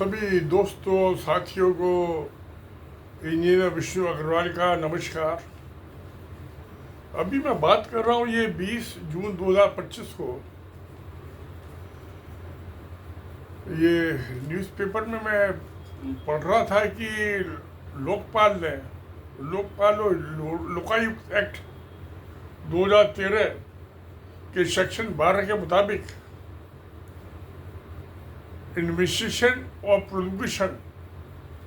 सभी दोस्तों साथियों को इंजीनियर विष्णु अग्रवाल का नमस्कार। अभी मैं बात कर रहा हूँ ये 20 जून 2025 को ये न्यूज़पेपर में मैं पढ़ रहा था कि लोकपाल और लोकायुक्त एक्ट 2013 के सेक्शन 12 के मुताबिक इन्वेस्टिगेशन और प्रोसिक्यूशन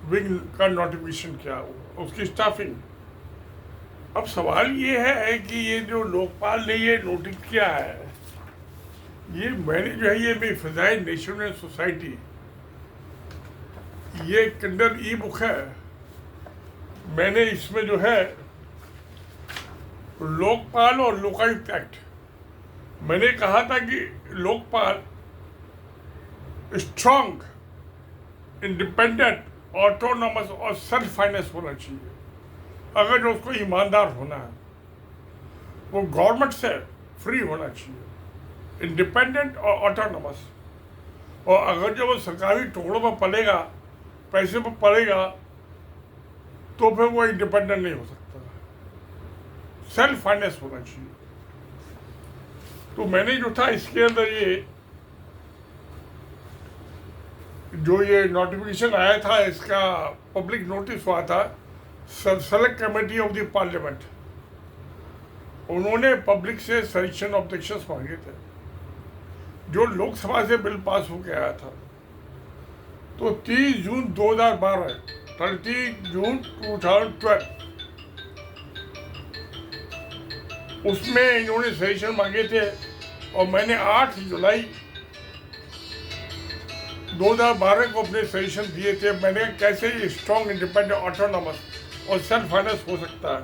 विंग का नोटिफिकेशन किया, उसकी स्टाफिंग। अब सवाल ये है कि ये जो लोकपाल ने ये नोटिस किया है, ये मैंने जो है ये मेरी फ़ज़ाइल नेशनल सोसाइटी, ये किंडल ई बुक है, मैंने इसमें जो है लोकपाल और लोकायुक्त एक्ट, मैंने कहा था कि लोकपाल स्ट्रॉन्ग, इंडिपेंडेंट, ऑटोनॉमस और सेल्फ फाइनेंस होना चाहिए। अगर जो उसको ईमानदार होना है, वो गवर्नमेंट से फ्री होना चाहिए, इंडिपेंडेंट और ऑटोनॉमस। और अगर जो वो सरकारी टुकड़ों पर पलेगा, पैसे पर पलेगा, तो फिर वो इंडिपेंडेंट नहीं हो सकता, सेल्फ फाइनेंस होना चाहिए। तो मैंने जो था इसके अंदर ये नोटिफिकेशन आया था, इसका पब्लिक नोटिस हुआ था select committee of the parliament. उन्होंने पब्लिक से सजेशन ऑब्जेक्शंस मांगे थे जो लोकसभा से बिल पास होकर आया था। तो 30 जून 2012 30 जून 2012 उसमें इन्होंने सजेशन मांगे थे और मैंने 8 जुलाई 2012 को अपने सजेशन दिए थे। मैंने कैसे ये स्ट्रॉन्ग, इंडिपेंडेंट, ऑटोनॉमस और सेल्फ फाइनेंस हो सकता है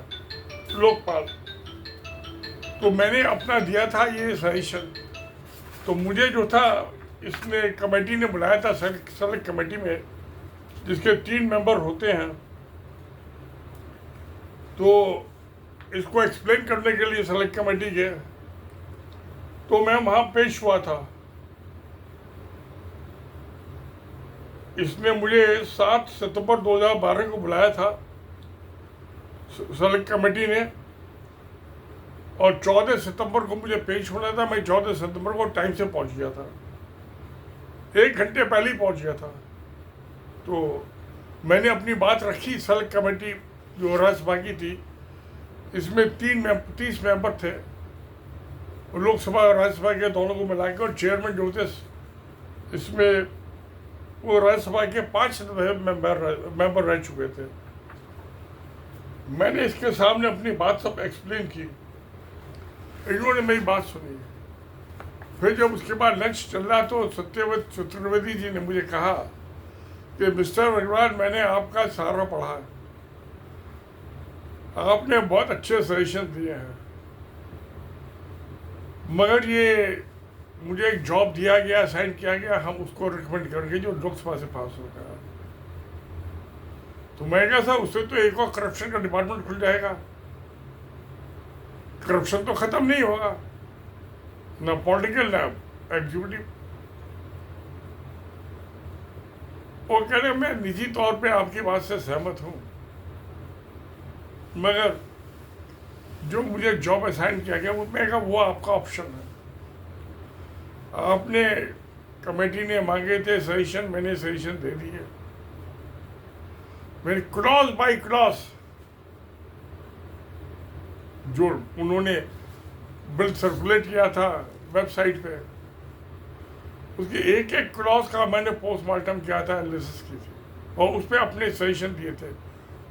लोकपाल, तो मैंने अपना दिया था ये सजेशन। तो मुझे जो था इसने कमेटी ने बुलाया था, सेलेक्ट कमेटी में, जिसके 3 मेंबर होते हैं। तो इसको एक्सप्लेन करने के लिए सेलेक्ट कमेटी के, तो मैं वहाँ पेश हुआ था। इसने मुझे 7 सितंबर 2012 को बुलाया था सेलेक्ट कमेटी ने, और 14 सितंबर को मुझे पेश होना था। मैं 14 सितंबर को टाइम से पहुंच गया था, 1 घंटे पहले ही पहुंच गया था। तो मैंने अपनी बात रखी। सेलेक्ट कमेटी जो राज्यसभा की थी, इसमें 30 मेंबर थे, लोकसभा और राज्यसभा के दोनों को मिला के, और चेयरमैन जो थे इसमें वो राज्यसभा के 5 मेंबर रह चुके थे। मैंने इसके सामने अपनी बात सब एक्सप्लेन की, इन्होंने मेरी बात सुनी। फिर जब उसके बाद लंच चल रहा तो सत्यव्रत चतुर्वेदी जी ने मुझे कहा कि मिस्टर अग्रवाल, मैंने आपका सारा पढ़ा है, आपने बहुत अच्छे सजेशन दिए हैं, मगर ये मुझे एक जॉब दिया गया, साइन किया गया, हम उसको रिकमेंड करेंगे जो लोकसभा से पास होगा। तो मैं क्या सर, उससे तो एक और करप्शन का डिपार्टमेंट खुल जाएगा, करप्शन तो खत्म नहीं होगा, ना पॉलिटिकल ना एग्जीक्यूटिव। वो कह रहे मैं निजी तौर पे आपकी बात से सहमत हूँ, मगर जो मुझे जॉब असाइन किया गया, वो मैं कहा वो आपका ऑप्शन है। आपने कमेटी ने मांगे थे सजेशन, मैंने सजेशन दे दिए। मैंने क्लॉज बाय क्लॉज जो उन्होंने बिल सर्कुलेट किया था वेबसाइट पे, उसके एक एक क्लॉज का मैंने पोस्टमार्टम किया था, एनालिसिस की थी, और उस पर अपने सजेशन दिए थे।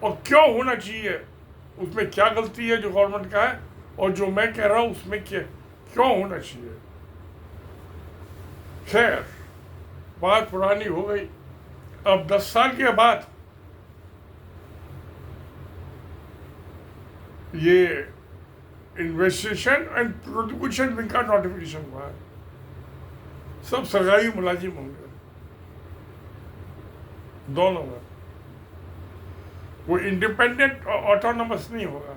और क्यों होना चाहिए, उसमें क्या गलती है जो गवर्नमेंट का है, और जो मैं कह रहा हूँ उसमें क्यों होना चाहिए। खैर, बात पुरानी हो गई। अब 10 साल के बाद ये इन्वेस्टिगेशन एंड प्रोसिक्यूशन विंग का नोटिफिकेशन हुआ है। सब सरकारी मुलाजिम होंगे, दोनों में। वो इंडिपेंडेंट और ऑटोनॉमस नहीं होगा।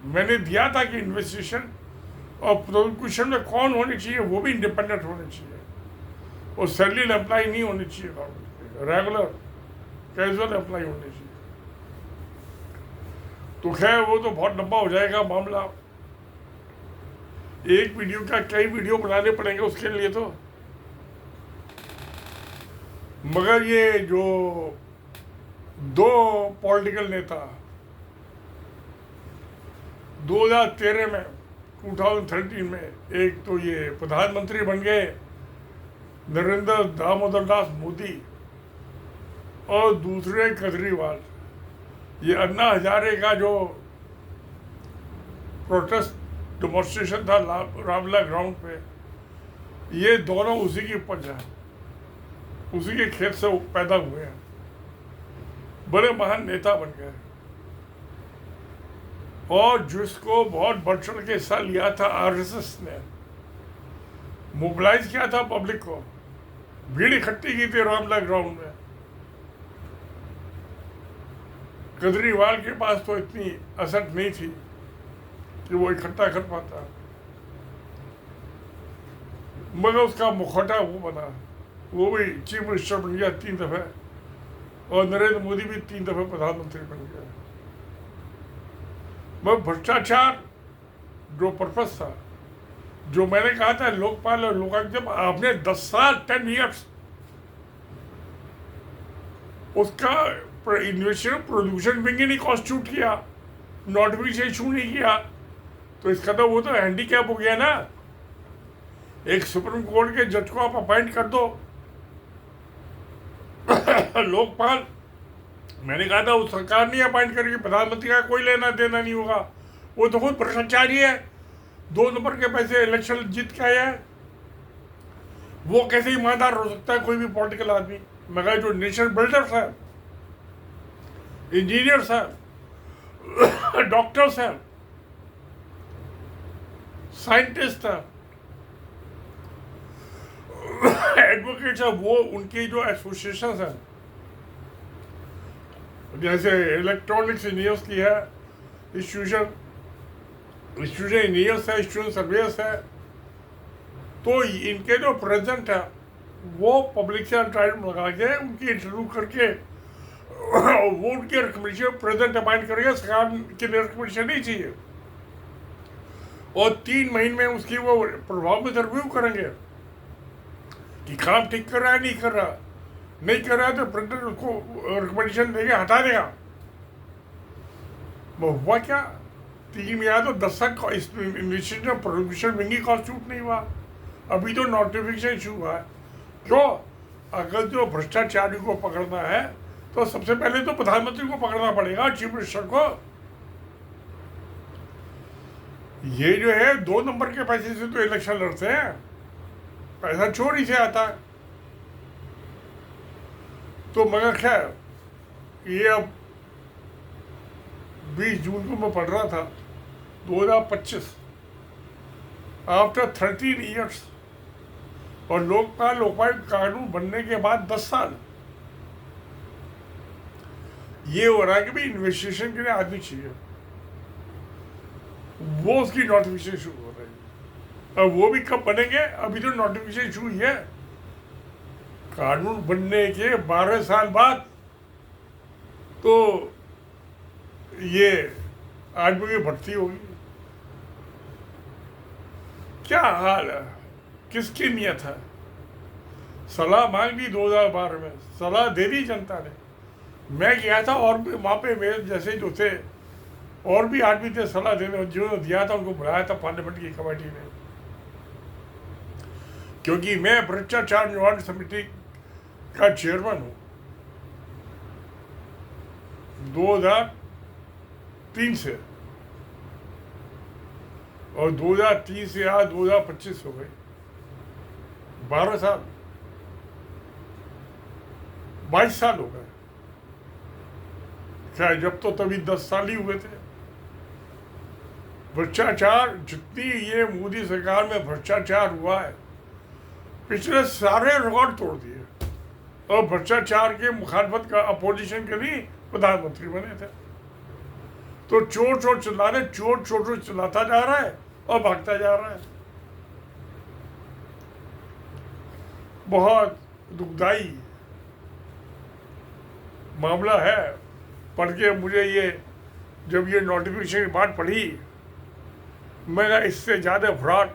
मैंने दिया था कि इन्वेस्टिगेशन और प्रोसिक्यूशन में कौन होने चाहिए, वो भी इंडिपेंडेंट होने चाहिए, और सैलरी एम्प्लॉय नहीं होनी चाहिए गवर्नमेंट के। चाहिए, रेगुलर कैजुअल अप्लाई होनी चाहिए। तो खैर वो तो बहुत लंबा हो जाएगा मामला, एक वीडियो का कई वीडियो बनाने पड़ेंगे उसके लिए तो। मगर ये जो दो पॉलिटिकल नेता 2013 में 2013 में, एक तो ये प्रधानमंत्री बन गए नरेंद्र दामोदर दास मोदी, और दूसरे केजरीवाल, ये अन्ना हजारे का जो प्रोटेस्ट डेमोन्स्ट्रेशन था रामलीला ग्राउंड पे, ये दोनों उसी की उपज है, उसी के खेत से पैदा हुए हैं, बड़े महान नेता बन गए। और जिसको बहुत बढ़ चढ़ के हिस्सा लिया था आरएसएस ने, मोबिलाइज किया था पब्लिक को, भीड़ इकट्ठी की थी रामलीला ग्राउंड में। केजरीवाल के पास तो इतनी असर नहीं थी कि वो इकट्ठा कर पाता, मगर उसका मुखौटा वो बना, वो भी चीफ मिनिस्टर बन गया 3 दफे, और नरेंद्र मोदी भी 3 दफे प्रधानमंत्री बन गया। मगर भ्रष्टाचार जो पर्पस था, जो मैंने कहा था लोकपाल और लोकायुक्त, जब आपने 10 साल 10 ईयर्स उसका इन्वेस्टिगेशन प्रोड्यूशन विंग ही नहीं कॉन्स्टिट्यूट किया, नोटिफिकेशन इशू नहीं किया, तो इसका तो वो तो हैंडीकैप हो गया ना। एक सुप्रीम कोर्ट के जज को आप अपॉइंट कर दो लोकपाल, मैंने कहा था वो सरकार नहीं अपॉइंट करेगी, प्रधानमंत्री का कोई लेना देना नहीं होगा, वो तो खुद भ्रष्टाचारी है, 2 नंबर के पैसे इलेक्शन जीत के आया है, वो कैसे ईमानदार हो सकता है कोई भी पॉलिटिकल आदमी। मगर जो नेशन बिल्डर्स है, इंजीनियर्स हैं, डॉक्टर्स हैं, साइंटिस्ट हैं, एडवोकेट्स हैं, वो उनकी जो एसोसिएशन हैं, जैसे इलेक्ट्रॉनिक्स इंजीनियर्स की है इंस्टीट्यूशन इंजीनियर्स है, स्टूडेंट सर्वेयर्स है, तो इनके जो प्रेजेंट है वो पब्लिक से ट्रायल लगा के उनकी इंटरव्यू करके वो उनके रिकमेंडेशन प्रेजेंट अपॉइंट करेंगे, सरकार की रिकमेंडेशन नहीं चाहिए, और 3 महीने में उसकी वो प्रभाव में रिव्यू करेंगे कि काम ठीक कर रहा है, नहीं कर रहा, नहीं कर रहा है तो प्रिंटर उसको रिकमेंडेशन देंगे, हटा देगा। वो हुआ क्या, 3 या तो 10 साल इन्वेस्टिगेशन प्रोड्यूशन विंगी कॉन्स्टिट्यूट नहीं हुआ, अभी तो नोटिफिकेशन इशू हुआ है। क्यों? अगर जो भ्रष्टाचारी को पकड़ना है तो सबसे पहले तो प्रधानमंत्री को पकड़ना पड़ेगा, चीफ मिनिस्टर को। ये जो है 2 नंबर के पैसे से तो इलेक्शन लड़ते हैं, पैसा चोरी से आता है। तो मगर खैर, ये अब 20 जून को मैं पढ़ रहा था 2025, आफ्टर 13 ईयर्स, और लोकपाल कानून बनने के बाद 10 साल, ये हो रहा है कि भाई इन्वेस्टिगेशन के लिए आदमी चाहिए, वो उसकी नोटिफिकेशन शुरू हो रही है। और वो भी कब बनेंगे, अभी तो नोटिफिकेशन शुरू हुई है, कानून बनने के 12 साल बाद तो ये आदमी की भर्ती होगी। क्या हाल है, किसकी नियत है? सलाह मांग ली 2012 में, सलाह दे दी जनता ने। मैं गया था और भी वहाँ पे मेरे जैसे जो थे और भी आदमी थे सलाह देने, जिन्होंने दिया था उनको बुलाया था पार्लियामेंट की कमेटी ने, क्योंकि मैं भ्रष्टाचार निवारण समिति का चेयरमैन हूँ 2003 से, और 2003 से आज 2025 हो गए, 12 साल 22 साल हो गए। क्या जब तो तभी 10 साल ही हुए थे। भ्रष्टाचार, जितनी ये मोदी सरकार में भ्रष्टाचार हुआ है, पिछले सारे रिकॉर्ड तोड़ दिए, और भ्रष्टाचार के मुखालफत का अपोजिशन के भी प्रधानमंत्री बने थे। तो चोर चोर चिल्ला रहे, चोर चिल्लाता जा रहा है और भागता जा रहा है। बहुत दुखदाई मामला है। पढ़ के मुझे ये जब ये नोटिफिकेशन की बात पढ़ी, मैं कहा इससे ज़्यादा फ्रॉड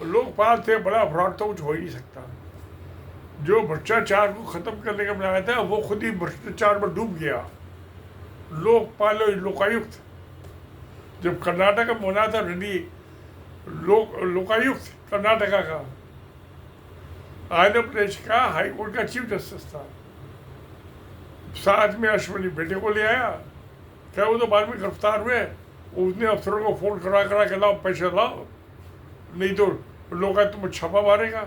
लोकपाल से बड़ा फ्रॉड तो कुछ हो ही नहीं सकता। जो भ्रष्टाचार को ख़त्म करने का बनाया था वो खुद ही भ्रष्टाचार में डूब गया। लोकपाल और लोकायुक्त जब कर्नाटक में बना था रेड्डी लोकायुक्त कर्नाटका का, आंध्र प्रदेश का हाईकोर्ट का चीफ जस्टिस था, साथ में अश्विनी बेटे को ले आया। क्या वो तो बाद में गिरफ्तार हुए, उसने अफसरों को फोन करा के लाओ पैसे लाओ, नहीं तो लोग तुम्हें छापा मारेगा,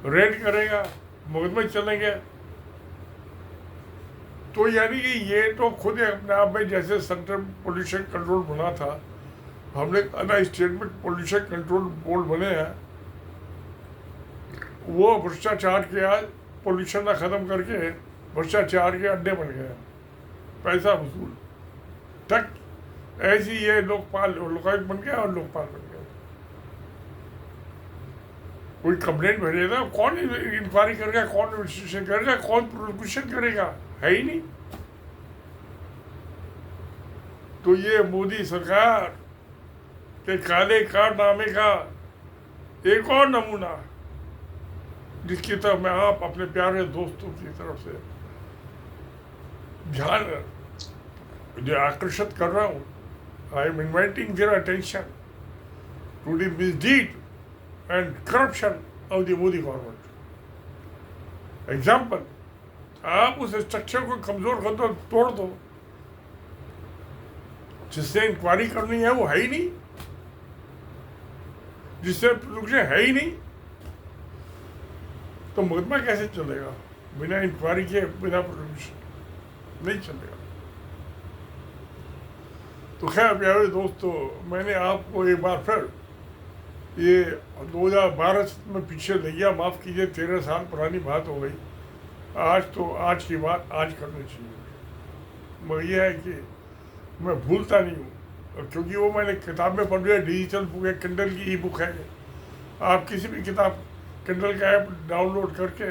रेड करेगा, मुकदमे चलेंगे। तो यानी कि ये तो खुद अपने आप में जैसे सेंट्रल पोल्यूशन कंट्रोल बना था, हमने अन्य स्टेट में पोल्यूशन कंट्रोल बोर्ड बने हैं, वो भ्रष्टाचार के आज पोल्यूशन ना ख़त्म करके भ्रष्टाचार के अड्डे बन गए, पैसा वसूल तक। ऐसी ये लोकपाल लोकायुक्त बन गया और लोकपाल बन गया। कोई कंप्लेंट भेजेगा, कौन इंक्वायरी करेगा, कौन इन्वेस्टिगेशन करेगा, कौन प्रोसिक्यूशन करेगा, है ही नहीं। तो ये मोदी सरकार के काले कारनामे का एक और नमूना, जिसकी तरफ मैं आप अपने प्यारे दोस्तों की तरफ से ध्यान जो आकर्षित कर रहा हूँ। I am inviting their attention to the misdeed and corruption of the Modi government. Example, आप उस स्ट्रक्चर को कमजोर कर दो, तोड़ दो, जिससे इंक्वायरी करनी है वो है ही नहीं, जिससे है ही नहीं, तो मुकदमा कैसे चलेगा? बिना इंक्वायरी के, बिना प्रोसिक्यूशन नहीं चलेगा। तो खैर प्यारे दोस्तों, मैंने आपको एक बार फिर ये 2012 में पीछे ले गया, माफ़ कीजिए, 13 साल पुरानी बात हो गई। आज की बात आज करनी चाहिए। मगर यह है कि मैं भूलता नहीं हूँ, क्योंकि वो मैंने किताब में पढ़ लिया, डिजिटल बुक है, किंडल की ई बुक है। आप किसी भी किताब किंडल का ऐप डाउनलोड करके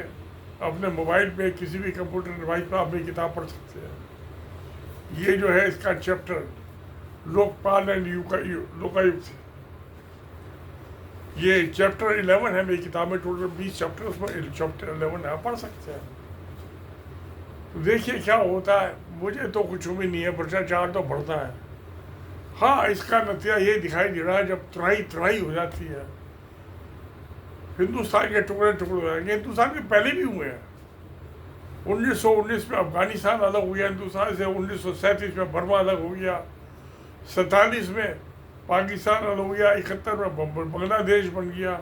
अपने मोबाइल पे किसी भी कंप्यूटर डिवाइस पर आप ये किताब पढ़ सकते हैं। ये जो है इसका चैप्टर लोकपाल एंड लोकायुक्त, ये चैप्टर 11 है मेरी किताब में। टोटल 20 चैप्टर, उसमें चैप्टर 11 है, आप पढ़ सकते हैं। तो देखिए क्या होता है। मुझे तो कुछ उम्मीद नहीं है, भ्रष्टाचार तो बढ़ता है। हाँ, इसका नतीजा ये दिखाई दे रहा है, जब तराई हो जाती है, हिंदुस्तान के टुकड़े टुकड़े हो जाएंगे। हिंदुस्तान के पहले भी हुए हैं। 1919 में अफगानिस्तान अलग हो गया हिंदुस्तान से, 1937 में बर्मा अलग हो गया, 47 में पाकिस्तान अलग हो गया, 71 में बांग्लादेश बन गया।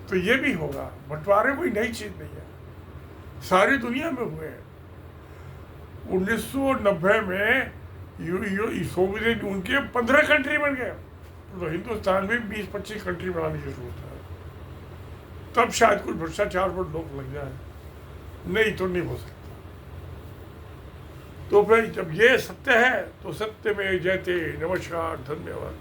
तो ये भी होगा। बंटवारे कोई नई चीज़ नहीं है, सारी दुनिया में हुए हैं। 1990 में सोवियत यूनियन के 15 कंट्री बन गए, तो हिंदुस्तान में 20-25 कंट्री बनाने की जरूरत है। तब शायद कुछ भ्रष्टाचार पर रोक लग जाए, नहीं तो नहीं हो सकता। तो फिर जब ये सत्य है तो सत्य में जयते। नमस्कार, धन्यवाद।